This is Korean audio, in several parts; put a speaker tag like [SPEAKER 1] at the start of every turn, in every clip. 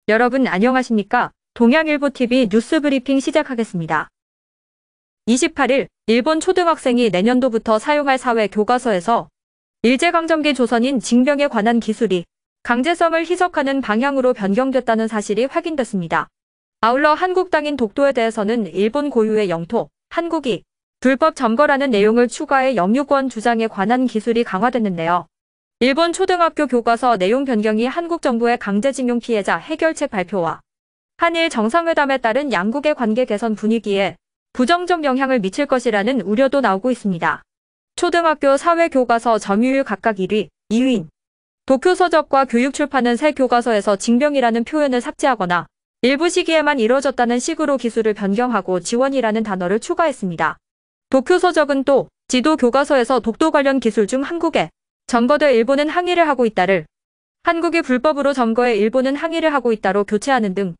[SPEAKER 1] 여러분 안녕하십니까? 동양일보TV 뉴스 브리핑 시작하겠습니다. 28일 일본 초등학생이 내년도부터 사용할 사회 교과서에서 일제강점기 조선인 징병에 관한 기술이 강제성을 희석하는 방향으로 변경됐다는 사실이 확인됐습니다. 아울러 한국 땅인 독도에 대해서는 일본 고유의 영토, 한국이 불법 점거라는 내용을 추가해 영유권 주장에 관한 기술이 강화됐는데요. 일본 초등학교 교과서 내용 변경이 한국 정부의 강제징용 피해자 해결책 발표와 한일 정상회담에 따른 양국의 관계 개선 분위기에 부정적 영향을 미칠 것이라는 우려도 나오고 있습니다. 초등학교 사회교과서 점유율 각각 1위, 2위인 도쿄서적과 교육출판은 새 교과서에서 징병이라는 표현을 삭제하거나 일부 시기에만 이뤄졌다는 식으로 기술을 변경하고 지원이라는 단어를 추가했습니다. 도쿄서적은 또 지도 교과서에서 독도 관련 기술 중 한국에 점거돼 일본은 항의를 하고 있다를 한국이 불법으로 점거해 일본은 항의를 하고 있다로 교체하는 등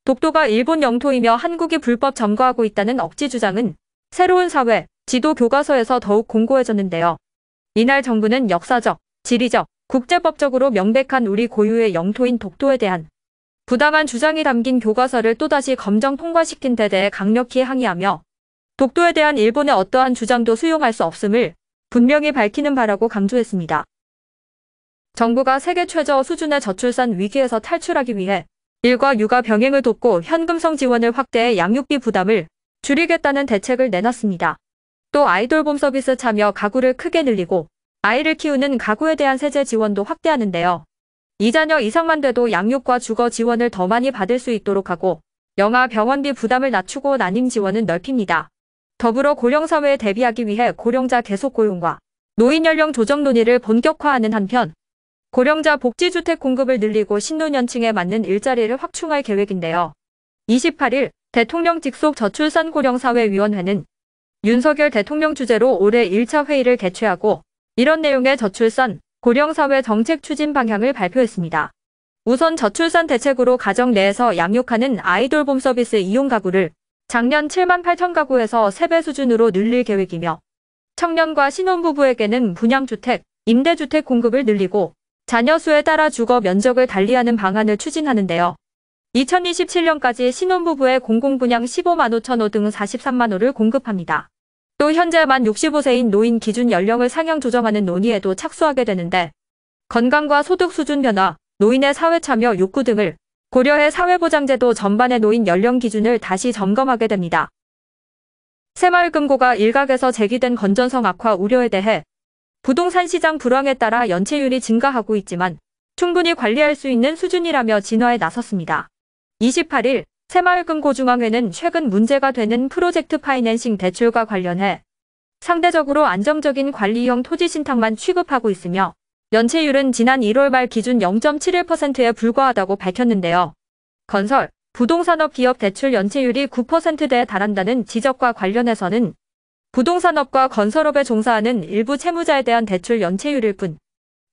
[SPEAKER 1] 독도가 일본 영토이며 한국이 불법 점거하고 있다는 억지 주장은 새로운 사회, 지도 교과서에서 더욱 공고해졌는데요. 이날 정부는 역사적, 지리적, 국제법적으로 명백한 우리 고유의 영토인 독도에 대한 부당한 주장이 담긴 교과서를 또다시 검정 통과시킨 데 대해 강력히 항의하며 독도에 대한 일본의 어떠한 주장도 수용할 수 없음을 분명히 밝히는 바라고 강조했습니다. 정부가 세계 최저 수준의 저출산 위기에서 탈출하기 위해 일과 육아 병행을 돕고 현금성 지원을 확대해 양육비 부담을 줄이겠다는 대책을 내놨습니다. 또 아이돌봄 서비스 참여 가구를 크게 늘리고 아이를 키우는 가구에 대한 세제 지원도 확대하는데요. 2자녀 이상만 돼도 양육과 주거 지원을 더 많이 받을 수 있도록 하고 영아 병원비 부담을 낮추고 난임 지원은 넓힙니다. 더불어 고령사회에 대비하기 위해 고령자 계속 고용과 노인 연령 조정 논의를 본격화하는 한편 고령자 복지주택 공급을 늘리고 신노년층에 맞는 일자리를 확충할 계획인데요. 28일 대통령 직속 저출산 고령사회위원회는 윤석열 대통령 주재로 올해 1차 회의를 개최하고 이런 내용의 저출산, 고령사회 정책 추진 방향을 발표했습니다. 우선 저출산 대책으로 가정 내에서 양육하는 아이돌봄 서비스 이용 가구를 작년 7만 8천 가구에서 3배 수준으로 늘릴 계획이며 청년과 신혼부부에게는 분양주택, 임대주택 공급을 늘리고 자녀 수에 따라 주거 면적을 달리하는 방안을 추진하는데요. 2027년까지 신혼부부의 공공분양 15만 5천 호 등 43만 호를 공급합니다. 또 현재 만 65세인 노인 기준 연령을 상향 조정하는 논의에도 착수하게 되는데 건강과 소득 수준 변화, 노인의 사회참여 욕구 등을 고려해 사회보장제도 전반의 노인 연령 기준을 다시 점검하게 됩니다. 새마을금고가 일각에서 제기된 건전성 악화 우려에 대해 부동산 시장 불황에 따라 연체율이 증가하고 있지만 충분히 관리할 수 있는 수준이라며 진화에 나섰습니다. 28일 새마을금고중앙회는 최근 문제가 되는 프로젝트 파이낸싱 대출과 관련해 상대적으로 안정적인 관리형 토지 신탁만 취급하고 있으며 연체율은 지난 1월 말 기준 0.71%에 불과하다고 밝혔는데요. 건설, 부동산업 기업 대출 연체율이 9%대에 달한다는 지적과 관련해서는 부동산업과 건설업에 종사하는 일부 채무자에 대한 대출 연체율일 뿐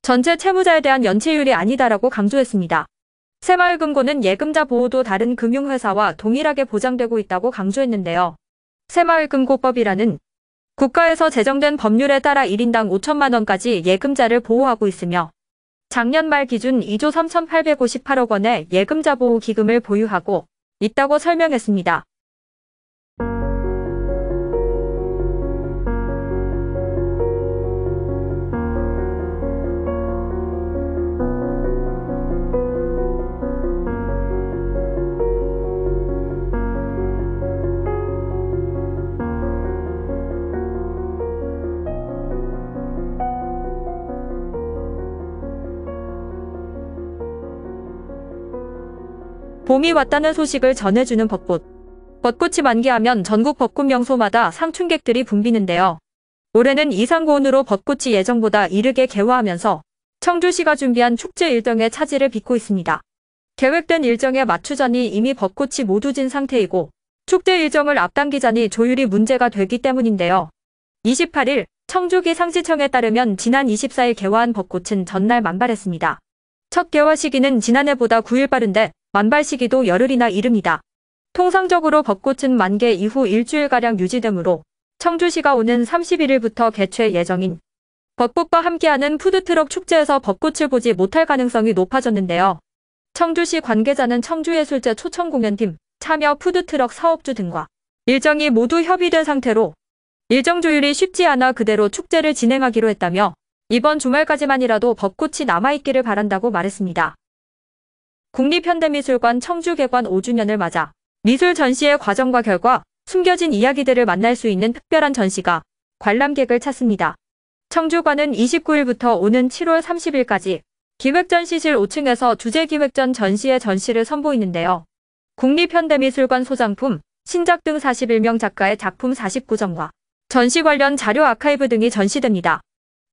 [SPEAKER 1] 전체 채무자에 대한 연체율이 아니다라고 강조했습니다. 새마을금고는 예금자 보호도 다른 금융회사와 동일하게 보장되고 있다고 강조했는데요. 새마을금고법이라는 국가에서 제정된 법률에 따라 1인당 5천만 원까지 예금자를 보호하고 있으며 작년 말 기준 2조 3,858억 원의 예금자 보호 기금을 보유하고 있다고 설명했습니다. 봄이 왔다는 소식을 전해주는 벚꽃. 벚꽃이 만개하면 전국 벚꽃 명소마다 상춘객들이 붐비는데요. 올해는 이상고온으로 벚꽃이 예정보다 이르게 개화하면서 청주시가 준비한 축제 일정의 차질을 빚고 있습니다. 계획된 일정에 맞추자니 이미 벚꽃이 모두 진 상태이고 축제 일정을 앞당기자니 조율이 문제가 되기 때문인데요. 28일 청주기 상시청에 따르면 지난 24일 개화한 벚꽃은 전날 만발했습니다. 첫 개화 시기는 지난해보다 9일 빠른데 만발 시기도 열흘이나 이릅니다. 통상적으로 벚꽃은 만개 이후 일주일가량 유지되므로 청주시가 오는 31일부터 개최 예정인 벚꽃과 함께하는 푸드트럭 축제에서 벚꽃을 보지 못할 가능성이 높아졌는데요. 청주시 관계자는 청주예술제 초청공연팀, 참여 푸드트럭 사업주 등과 일정이 모두 협의된 상태로 일정 조율이 쉽지 않아 그대로 축제를 진행하기로 했다며 이번 주말까지만이라도 벚꽃이 남아있기를 바란다고 말했습니다. 국립현대미술관 청주개관 5주년을 맞아 미술 전시의 과정과 결과, 숨겨진 이야기들을 만날 수 있는 특별한 전시가 관람객을 찾습니다. 청주관은 29일부터 오는 7월 30일까지 기획전시실 5층에서 주제기획전 전시의 전시를 선보이는데요. 국립현대미술관 소장품, 신작 등 41명 작가의 작품 49점과 전시 관련 자료 아카이브 등이 전시됩니다.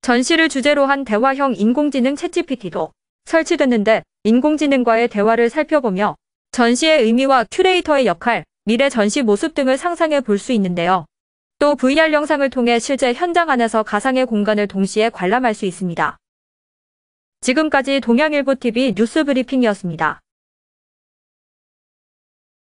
[SPEAKER 1] 전시를 주제로 한 대화형 인공지능 챗GPT도 설치됐는데 인공지능과의 대화를 살펴보며 전시의 의미와 큐레이터의 역할, 미래 전시 모습 등을 상상해 볼 수 있는데요. 또 VR 영상을 통해 실제 현장 안에서 가상의 공간을 동시에 관람할 수 있습니다. 지금까지 동양일보TV 뉴스 브리핑이었습니다.